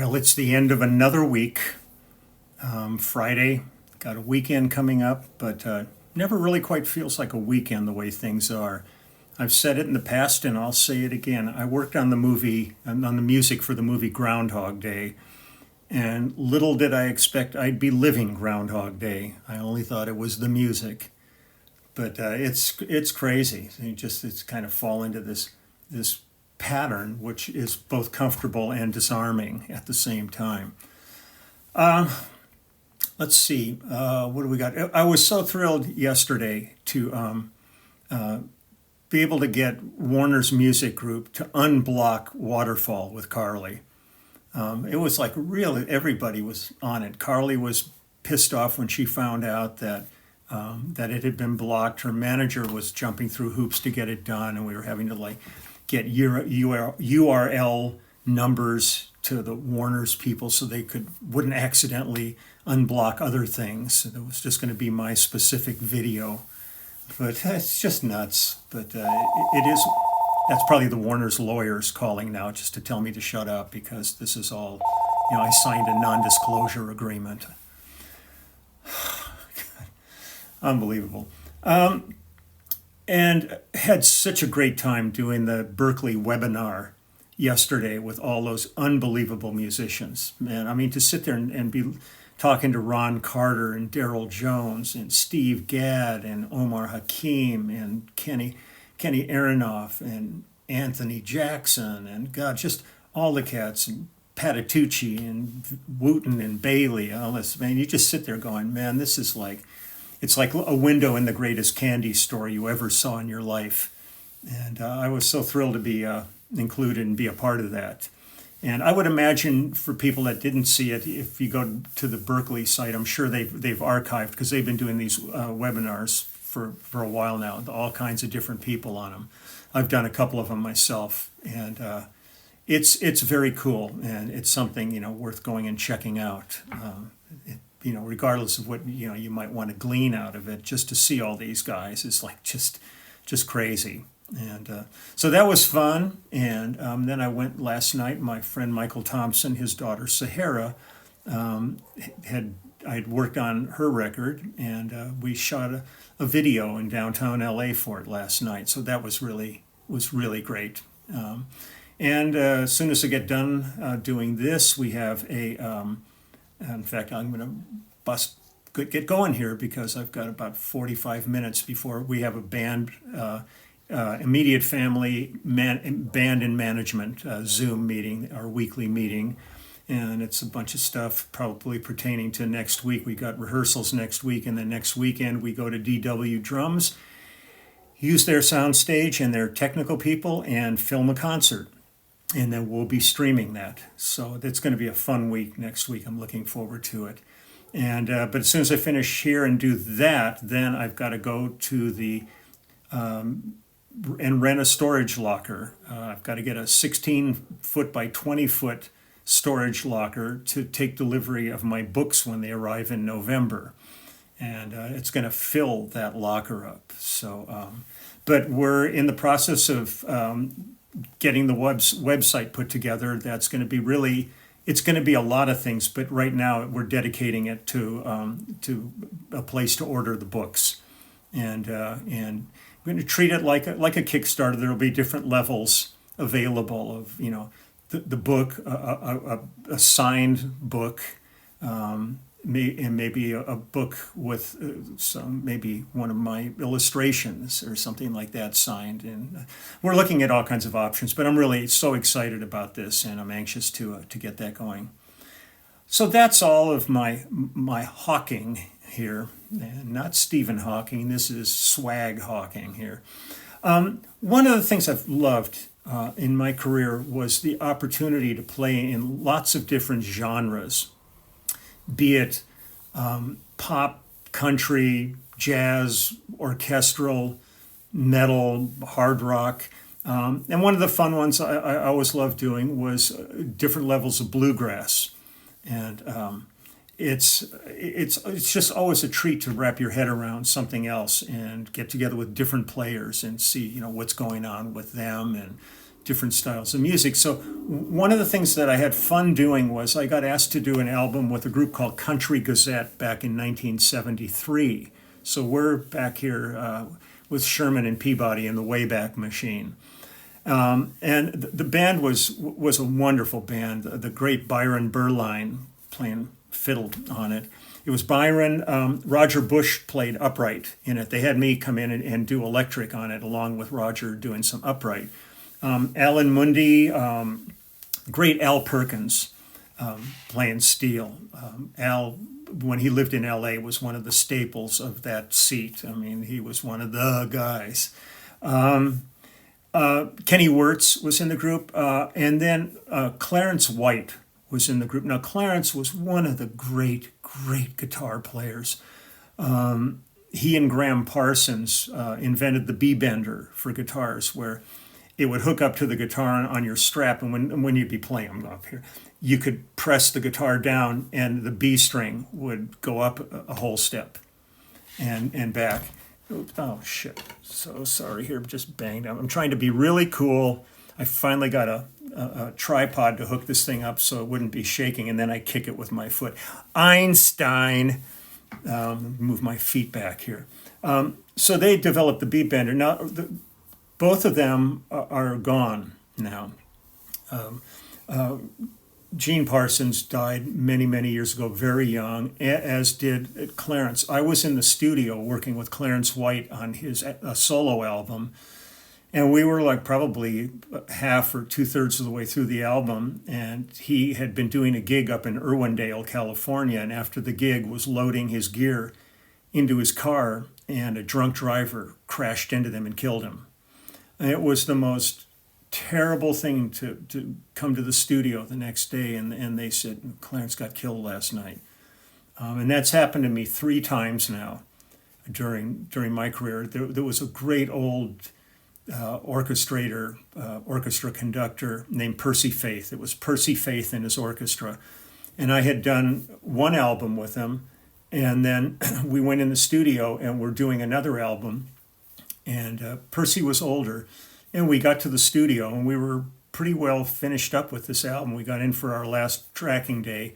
Well, it's the end of another week. Friday, got a weekend coming up, but never really quite feels like a weekend the way things are. I've said it in the past and I'll say it again. I worked on the music for the movie Groundhog Day, and little did I expect I'd be living Groundhog Day. I only thought it was the music, but it's crazy. It's kind of fall into this pattern, which is both comfortable and disarming at the same time. Let's see, what do we got? I was so thrilled yesterday to be able to get Warner's Music Group to unblock Waterfall with Carly. It was like really everybody was on it. Carly was pissed off when she found out that it had been blocked. Her manager was jumping through hoops to get it done, and we were having to get URL numbers to the Warner's people so they wouldn't accidentally unblock other things. So it was just going to be my specific video, but it's just nuts. But it is. That's probably the Warner's lawyers calling now just to tell me to shut up because this is all. I signed a non-disclosure agreement. Unbelievable. And had such a great time doing the Berkeley webinar yesterday with all those unbelievable musicians. Man, I mean, to sit there and be talking to Ron Carter and Daryl Jones and Steve Gadd and Omar Hakim and Kenny Aronoff and Anthony Jackson and God, just all the cats and Patitucci and Wooten and Bailey, all this. Man, you just sit there going, man, this is it's like a window in the greatest candy store you ever saw in your life. And I was so thrilled to be included and be a part of that. And I would imagine for people that didn't see it, if you go to the Berkeley site, I'm sure they've archived, because they've been doing these webinars for a while now, all kinds of different people on them. I've done a couple of them myself, and it's very cool, and it's something worth going and checking out. Regardless of what you might want to glean out of it, just to see all these guys is like just crazy. And so that was fun. And then I went last night. My friend Michael Thompson, his daughter Sahara, I had worked on her record, and we shot a video in downtown LA for it last night. So that was really great. And as soon as I get done doing this, we have in fact, I'm going to get going here because I've got about 45 minutes before we have a band, immediate family band and management Zoom meeting, our weekly meeting. And it's a bunch of stuff probably pertaining to next week. We got rehearsals next week, and then next weekend we go to DW Drums, use their sound stage and their technical people, and film a concert. And then we'll be streaming that. So it's going to be a fun week next week. I'm looking forward to it. And but as soon as I finish here and do that, then I've got to go to the and rent a storage locker. I've got to get a 16-foot by 20-foot storage locker to take delivery of my books when they arrive in November. And it's going to fill that locker up. So, but we're in the process of getting the website put together. That's going to be it's going to be a lot of things, but right now we're dedicating it to a place to order the books, and we're going to treat it like a Kickstarter. There will be different levels available of the book, a signed book, and maybe a book with maybe one of my illustrations or something like that signed. And we're looking at all kinds of options, but I'm really so excited about this, and I'm anxious to get that going. So that's all of my hawking here, and not Stephen Hawking. This is swag hawking here. One of the things I've loved in my career was the opportunity to play in lots of different genres, be it pop, country, jazz, orchestral, metal, hard rock. And one of the fun ones I always loved doing was different levels of bluegrass. And it's just always a treat to wrap your head around something else and get together with different players and see what's going on with them and different styles of music. So one of the things that I had fun doing was I got asked to do an album with a group called Country Gazette back in 1973. So we're back here with Sherman and Peabody in the Wayback Machine. And the band was a wonderful band. The great Byron Berline playing fiddle on it. It was Byron. Roger Bush played upright in it. They had me come in and do electric on it, along with Roger doing some upright. Alan Mundy, great Al Perkins playing steel. Al, when he lived in L.A., was one of the staples of that seat. I mean, he was one of the guys. Kenny Wirtz was in the group, and then Clarence White was in the group. Now, Clarence was one of the great guitar players. He and Graham Parsons invented the B-bender for guitars, where it would hook up to the guitar on your strap, and when you'd be playing, I'm up here, you could press the guitar down, and the B string would go up a whole step and back. Oh, shit. So sorry here, just banged up. I'm trying to be really cool. I finally got a tripod to hook this thing up so it wouldn't be shaking, and then I kick it with my foot. Einstein. Move my feet back here. So they developed the beat bender. Now, both of them are gone now. Gene Parsons died many years ago, very young, as did Clarence. I was in the studio working with Clarence White on his solo album, and we were like probably half or 2/3 of the way through the album, and he had been doing a gig up in Irwindale, California, and after the gig was loading his gear into his car, and a drunk driver crashed into them and killed him. And it was the most terrible thing to come to the studio the next day, and they said, Clarence got killed last night. And that's happened to me 3 times now during my career. There was a great old orchestra conductor named Percy Faith. It was Percy Faith and his orchestra. And I had done one album with him, and then we went in the studio and we're doing another album. And Percy was older, and we got to the studio and we were pretty well finished up with this album. We got in for our last tracking day,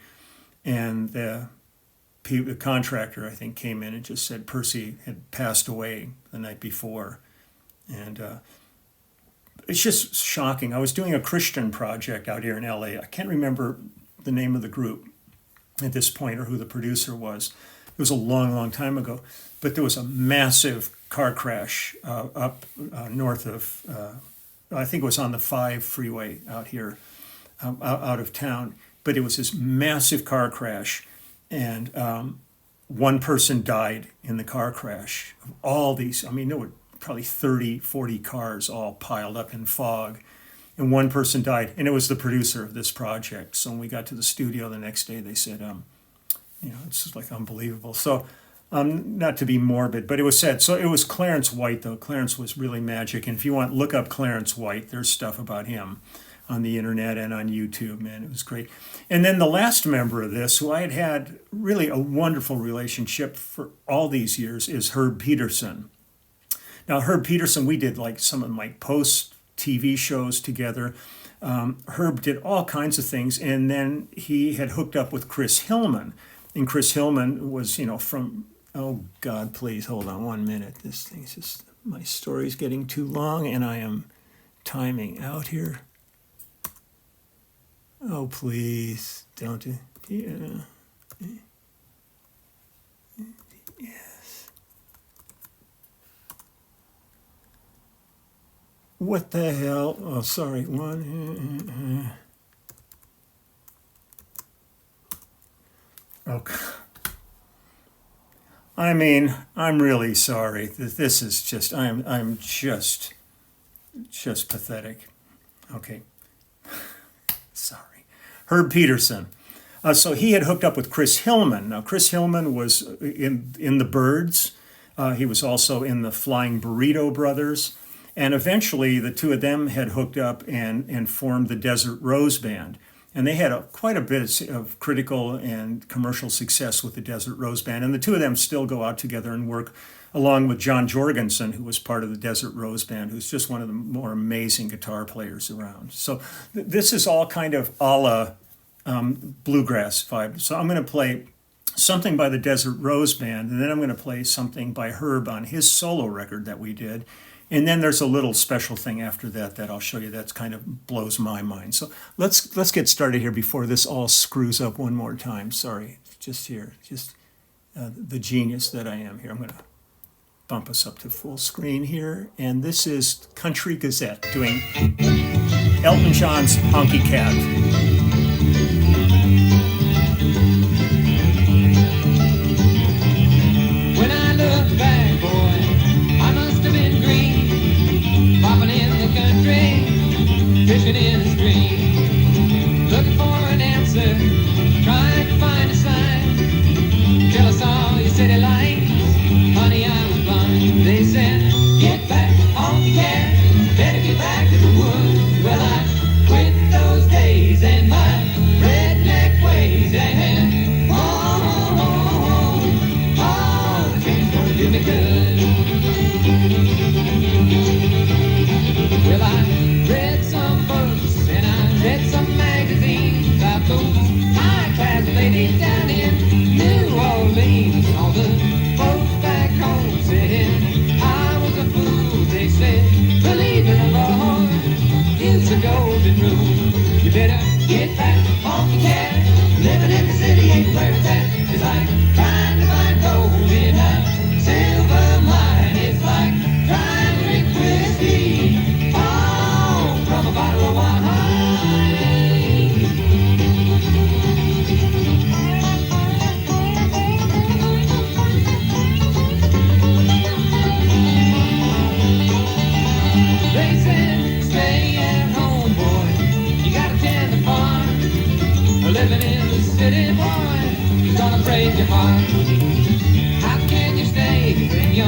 and the contractor, I think, came in and just said Percy had passed away the night before. And it's just shocking. I was doing a Christian project out here in LA. I can't remember the name of the group at this point or who the producer was. It was a long time ago. But there was a massive car crash up north of, I think it was on the 5 freeway out here, out of town. But it was this massive car crash, and one person died in the car crash. All these, I mean, there were probably 30, 40 cars all piled up in fog, and one person died, and it was the producer of this project. So when we got to the studio the next day, they said, it's just like unbelievable. So not to be morbid, but it was sad. So it was Clarence White, though. Clarence was really magic, and if you want, look up Clarence White. There's stuff about him on the internet and on YouTube, man. It was great. And then the last member of this, who I had really a wonderful relationship for all these years, is Herb Pedersen. Now, Herb Pedersen, we did like some of my post TV shows together. Herb did all kinds of things, and then he had hooked up with Chris Hillman. And Chris Hillman was, from, oh God, please hold on 1 minute. This thing's just, my story's getting too long, and I am timing out here. Oh, please, don't do. Yeah. Yes. What the hell? Oh, sorry. One. Okay. I mean, I'm really sorry. This is just, I'm just pathetic. Okay. Sorry. Herb Pedersen. So he had hooked up with Chris Hillman. Now, Chris Hillman was in the Byrds. He was also in the Flying Burrito Brothers. And eventually, the two of them had hooked up and formed the Desert Rose Band. And they had quite a bit of critical and commercial success with the Desert Rose Band. And the two of them still go out together and work along with John Jorgensen, who was part of the Desert Rose Band, who's just one of the more amazing guitar players around. So this is all kind of a la bluegrass vibe. So I'm going to play something by the Desert Rose Band, and then I'm going to play something by Herb on his solo record that we did. And then there's a little special thing after that that I'll show you that's kind of blows my mind. So let's get started here before this all screws up one more time. Sorry, just the genius that I am here. I'm going to bump us up to full screen here. And this is Country Gazette doing Elton John's Honky Cat. When I look back, boy, I must have been green, popping in the country, fishing in a stream, looking for an answer, trying to find a sign, till I saw your city lights, honey, I was blind. They said, get back on the cat, better get back to the woods. Well, I quit those days and my redneck ways, and do me good. Well, I read some books and I read some magazines about those high-class ladies down in New Orleans. All the folks back home said I was a fool. They said, believe in the Lord, it's a golden rule. You better get back off the cat. Living in the city ain't where it's at. It's like trying to find gold in a silver mine. It's like trying to drink whiskey, oh, from a bottle of wine. They said, stay at home, boy, you gotta tend the farm. Living in the city, boy, is gonna break your heart. How can you stay when your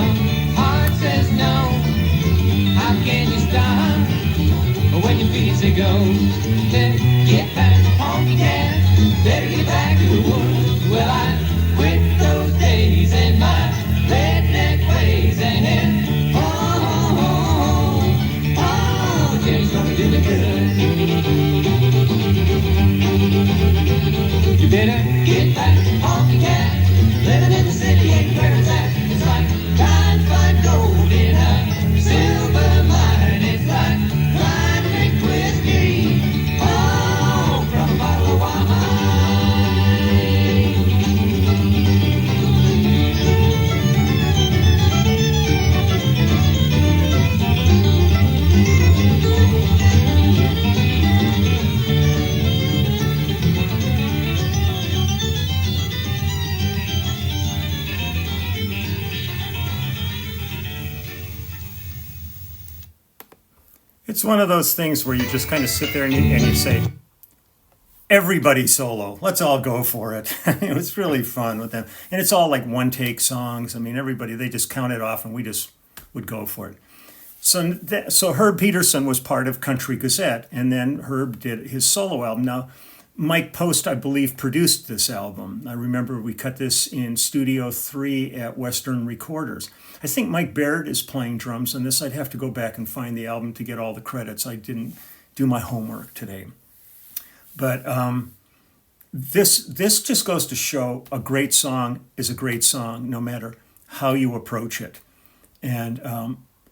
heart says no? How can you stop when your feet say go? Then get back, honky cat, better get back to the woods. Well, I quit those days and my redneck ways, and the change gonna do me good. You better get back, honky cat. Living in the city ain't where it's at. It's like trying to find gold in a silver mine. It's like trying to drink whiskey, oh, from a bottle of wine. It's one of those things where you just kind of sit there and you say, everybody solo, let's all go for it. It was really fun with them. And it's all like one take songs. I mean, everybody, they just count it off and we just would go for it. So Herb Pedersen was part of Country Gazette, and then Herb did his solo album. Now, Mike Post, I believe, produced this album. I remember we cut this in Studio 3 at Western Recorders. I think Mike Baird is playing drums on this. I'd have to go back and find the album to get all the credits. I didn't do my homework today. But this just goes to show a great song is a great song no matter how you approach it. And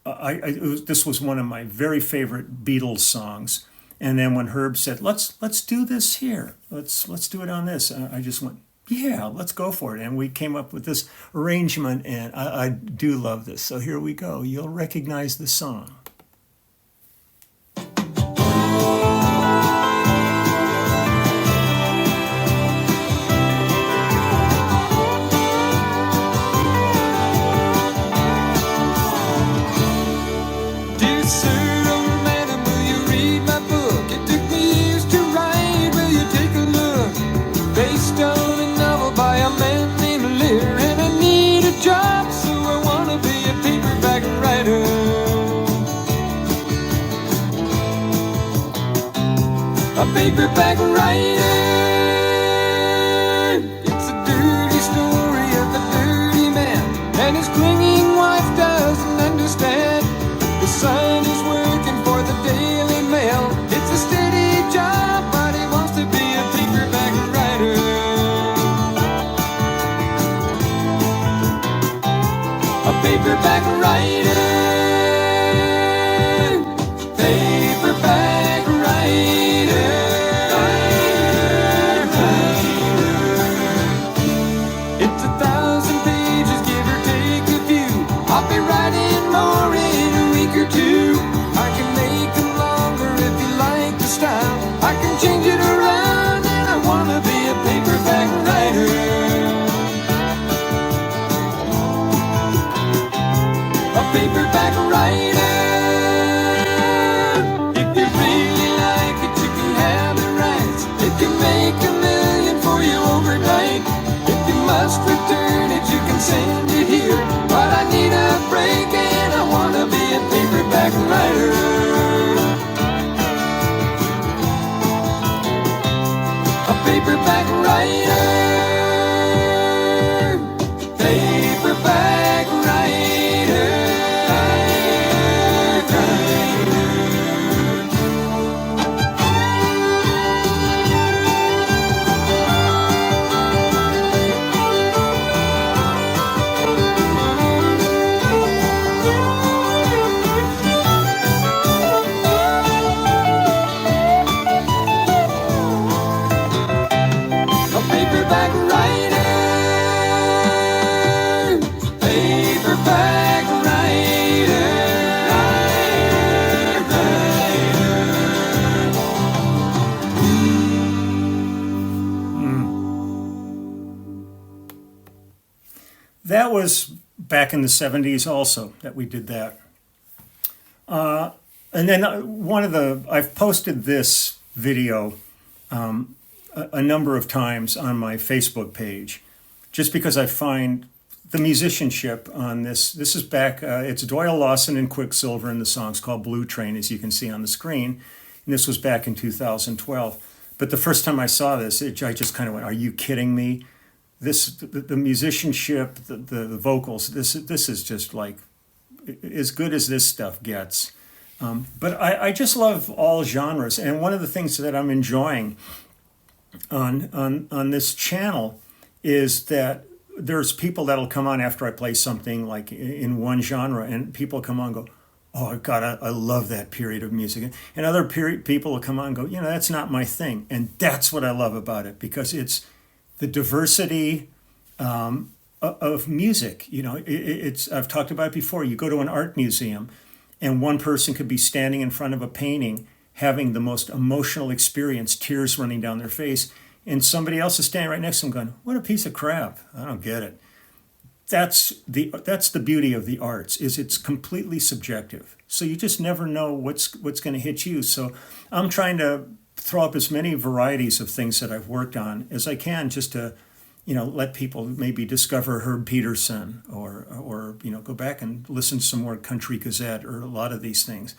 this was one of my very favorite Beatles songs. And then when Herb said, let's do this here, let's do it on this, I just went, yeah, let's go for it. And we came up with this arrangement, and I do love this. So here we go. You'll recognize the song. Paperback writer. It's a dirty story of a dirty man and his clinging wife. I can change it around, and I wanna be a paperback writer. A paperback writer. If you really like it, you can have the rights. It can make $1 million for you overnight. If you must return it, you can send it here. But I need a break, and I wanna be a paperback writer. A paperback writer. Paperback writer. A paperback writer. Paperback writer. That was back in the 70s also that we did that. And then I've posted this video a number of times on my Facebook page, just because I find the musicianship on this. This is back, it's Doyle Lawson and Quicksilver, and the song's called Blue Train, as you can see on the screen. And this was back in 2012. But the first time I saw this, I just kind of went, are you kidding me? The musicianship, the vocals, this is just like as good as this stuff gets. But I just love all genres. And one of the things that I'm enjoying on this channel is that there's people that'll come on after I play something like in one genre, and people come on and go, oh God, I love that period of music. And other people will come on and go, that's not my thing. And that's what I love about it, because it's the diversity of music. It's I've talked about it before. You go to an art museum, and one person could be standing in front of a painting having the most emotional experience, tears running down their face, and somebody else is standing right next to them going, what a piece of crap, I don't get it. That's the beauty of the arts, is it's completely subjective. So you just never know what's going to hit you. So I'm trying to throw up as many varieties of things that I've worked on as I can, just to let people maybe discover Herb Pedersen, or go back and listen to some more Country Gazette, or a lot of these things.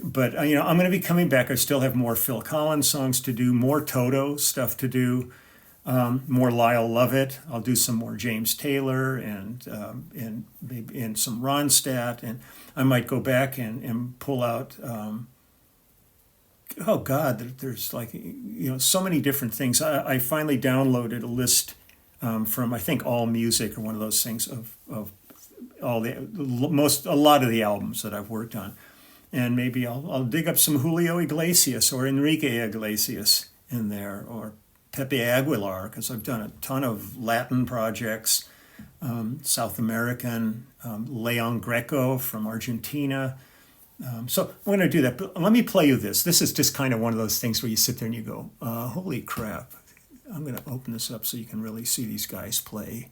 But I'm going to be coming back. I still have more Phil Collins songs to do, more Toto stuff to do, more Lyle Lovett. I'll do some more James Taylor and some Ronstadt, and I might go back and pull out. Oh God, there's so many different things. I finally downloaded a list from, I think, All Music, or one of those things of all a lot of the albums that I've worked on. And maybe I'll dig up some Julio Iglesias or Enrique Iglesias in there, or Pepe Aguilar, because I've done a ton of Latin projects, South American, Leon Greco from Argentina. So I'm going to do that. But let me play you this. This is just kind of one of those things where you sit there and you go, holy crap. I'm going to open this up so you can really see these guys play.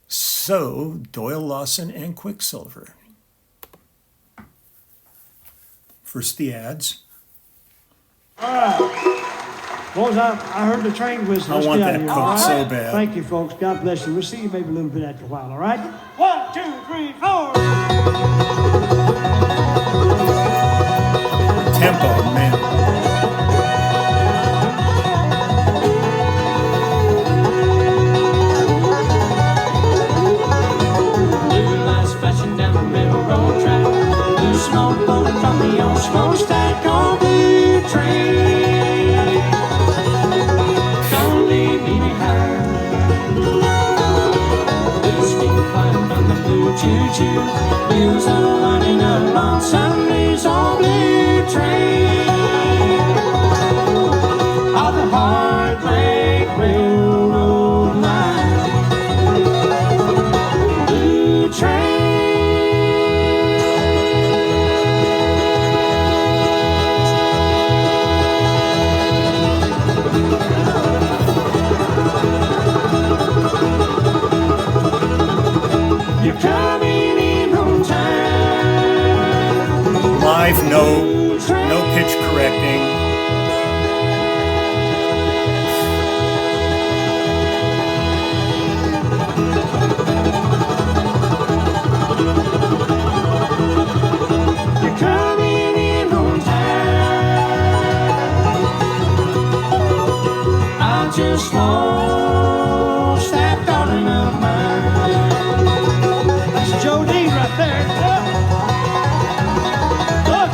So, Doyle Lawson and Quicksilver. First, the ads. All right. Boys, I heard the train whistle. I want that Coke all right? so bad. Thank you, folks. God bless you. We'll see you maybe a little bit after a while, all right? 1, 2, 3, 4. Tempo, man. Blue lights flashing down the railroad track. Blue smoke blowing from the old smokestack on Blue Train. Don't leave me behind. Blue steam flying from the blue choo-choo. Wheels are running along Sunday's old Blue Train. On the Heart Lake Railroad line. Blue Train. just lost that darling of mine. That's Joe Dean right there. Look.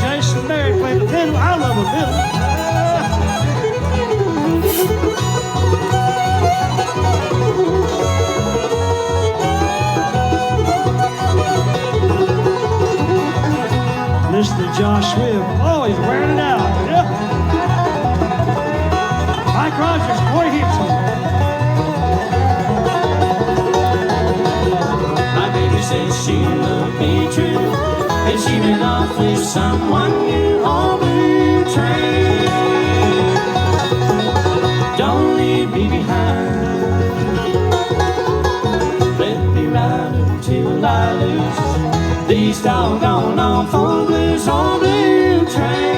Jason Berry played the fiddle. I love a fiddle. Listen to Josh Swift. Oh, he's wearing it out. Yep. Mike Rogers, Corey Hipson. My baby says she will be true, and she ran off with someone new on Blue Train. Don't leave me behind. Let me ride until I lose these doggone awful blues on Blue Train.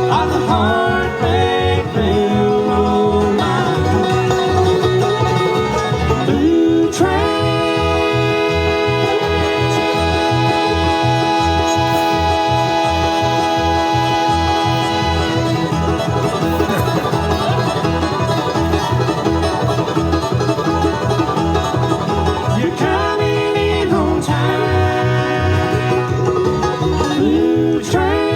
On the heartbreak railroad line. Blue Train. You're coming in on time. Blue Train.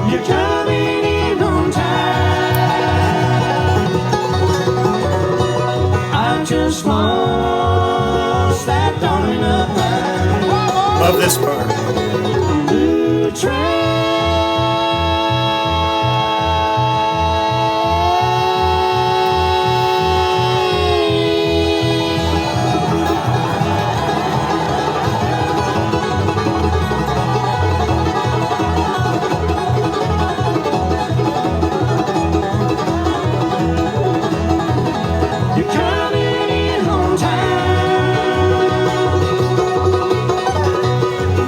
You're coming in on time. I just lost that darling of mine. Love this part. Blue Train. You're coming in on time.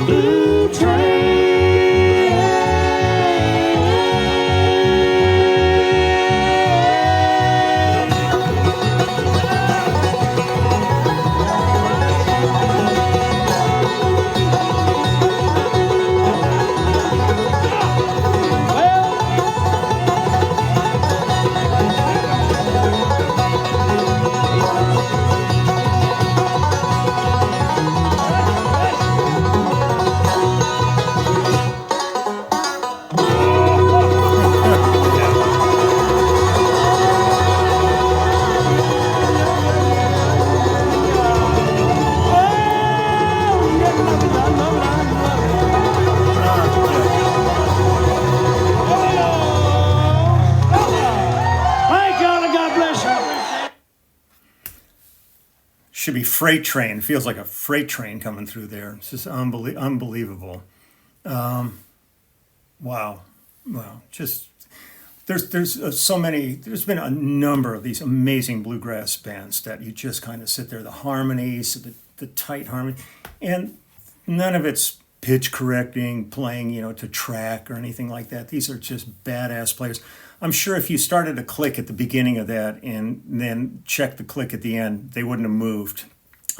Blue Thank y'all and God bless you. Should be freight train. Feels like a freight train coming through there. It's just unbelievable. Wow. Just there's so many. There's been a number of these amazing bluegrass bands that you just kind of sit there. The harmonies, the tight harmony, and none of it's pitch correcting, playing to track or anything like that. These are just badass players. I'm sure if you started a click at the beginning of that and then checked the click at the end, they wouldn't have moved.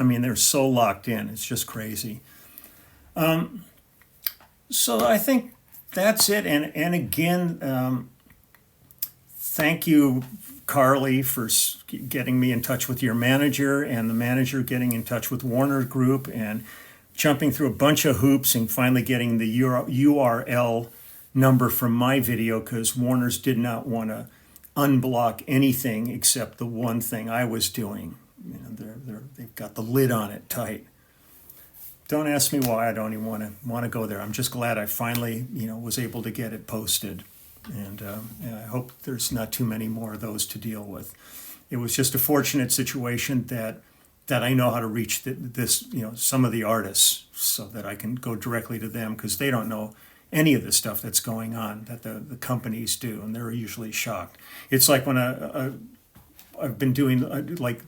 I mean, they're so locked in. It's just crazy. So I think that's it. And again, thank you, Carly, for getting me in touch with your manager, and the manager getting in touch with Warner Group and jumping through a bunch of hoops and finally getting the URL number from my video, because Warner's did not want to unblock anything except the one thing I was doing. They've got the lid on it tight. Don't ask me why. I don't even want to go there. I'm just glad I finally was able to get it posted, and I hope there's not too many more of those to deal with. It was just a fortunate situation that I know how to reach some of the artists so that I can go directly to them, because they don't know any of the stuff that's going on that the companies do, and they're usually shocked. It's like when I've been doing like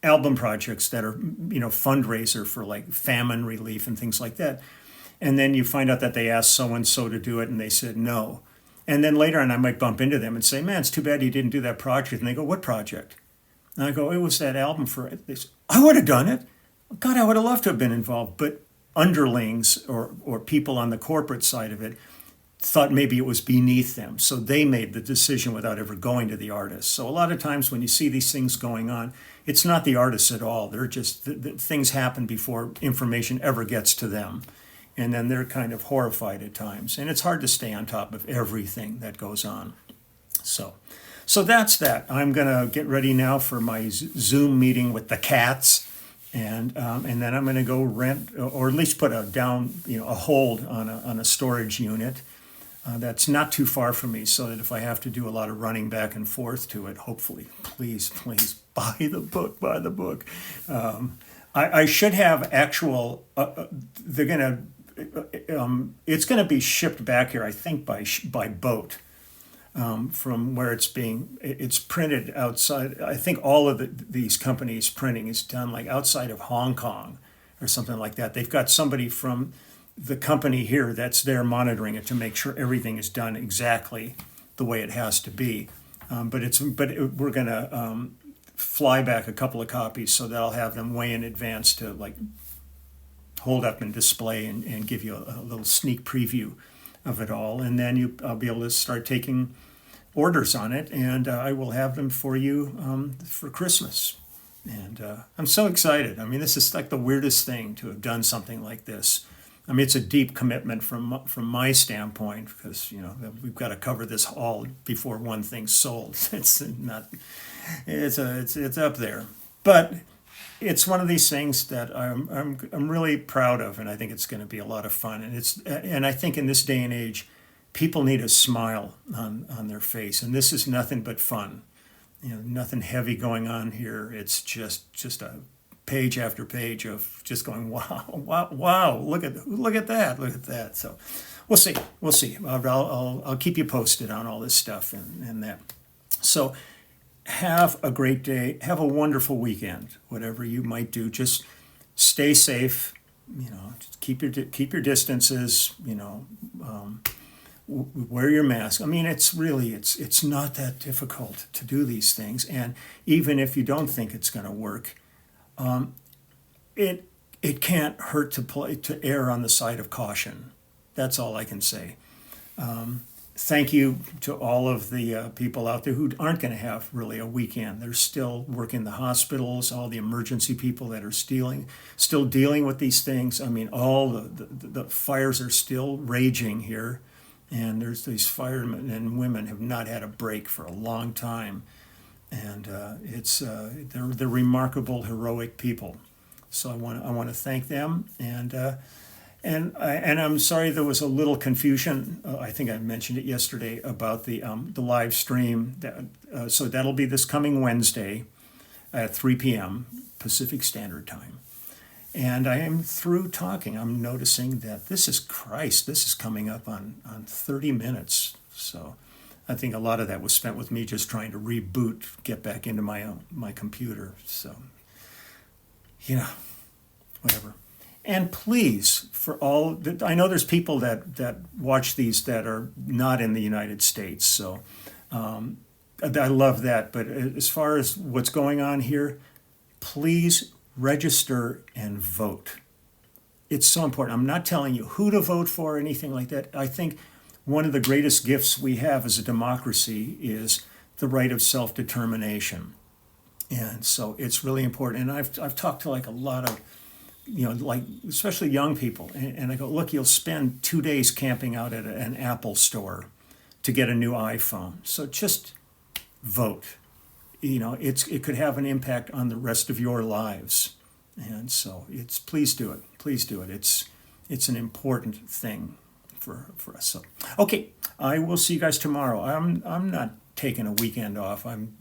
album projects that are, fundraiser for like famine relief and things like that. And then you find out that they asked so-and-so to do it and they said no. And then later on I might bump into them and say, man, it's too bad you didn't do that project. And they go, what project? And I go, it was that album for it. They say, I would have done it. God, I would have loved to have been involved. But underlings or people on the corporate side of it thought maybe it was beneath them. So they made the decision without ever going to the artist. So a lot of times when you see these things going on, it's not the artists at all. They're just, things happen before information ever gets to them. And then they're kind of horrified at times. And it's hard to stay on top of everything that goes on. So that's that. I'm going to get ready now for my Zoom meeting with the cats. And then I'm going to go rent, or at least put a hold on a storage unit that's not too far from me, so that if I have to do a lot of running back and forth to it, hopefully, please buy the book. I should have actual. It's going to be shipped back here, I think, by boat. From where it's printed outside. I think all of these companies printing is done like outside of Hong Kong or something like that. They've got somebody from the company here that's there monitoring it to make sure everything is done exactly the way it has to be. We're gonna fly back a couple of copies so that I'll have them way in advance to like hold up and display and give you a little sneak preview of it all, and then I'll be able to start taking orders on it, and I will have them for you for Christmas. And I'm so excited. I mean, this is like the weirdest thing to have done something like this. I mean, it's a deep commitment from my standpoint, because we've got to cover this all before one thing's sold. It's up there, but it's one of these things that I'm really proud of, and I think it's going to be a lot of fun. And I think in this day and age, people need a smile on their face, and this is nothing but fun. Nothing heavy going on here. It's just a page after page of just going, wow, look at that. So we'll see. I'll keep you posted on all this stuff and that. So have a great day. Have a wonderful weekend. Whatever you might do, just stay safe. Just keep your distances. Wear your mask. I mean, it's not that difficult to do these things. And even if you don't think it's going to work, it can't hurt to err on the side of caution. That's all I can say. Thank you to all of the people out there who aren't going to have really a weekend. They're still working the hospitals, all the emergency people that are still dealing with these things. I mean, all the fires are still raging here, and there's these firemen and women have not had a break for a long time, and they're remarkable, heroic people. So I want to thank them, and I'm sorry there was a little confusion. I think I mentioned it yesterday about the live stream. So that'll be this coming Wednesday at 3 p.m. Pacific Standard Time. And I am through talking. I'm noticing that this is coming up on 30 minutes. So I think a lot of that was spent with me just trying to reboot, get back into my computer. So, whatever. And please, I know there's people that watch these that are not in the United States, so I love that. But as far as what's going on here, please register and vote. It's so important. I'm not telling you who to vote for or anything like that. I think one of the greatest gifts we have as a democracy is the right of self-determination. And so it's really important. And I've talked to like a lot of especially young people. And I go, look, you'll spend 2 days camping out at an Apple store to get a new iPhone. So just vote. It could have an impact on the rest of your lives. And so please do it. Please do it. It's an important thing for us. So, okay, I will see you guys tomorrow. I'm not taking a weekend off. I'm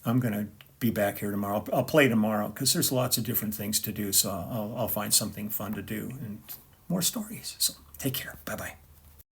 going to be back here tomorrow. I'll play tomorrow because there's lots of different things to do. So I'll find something fun to do and more stories. So take care. Bye-bye.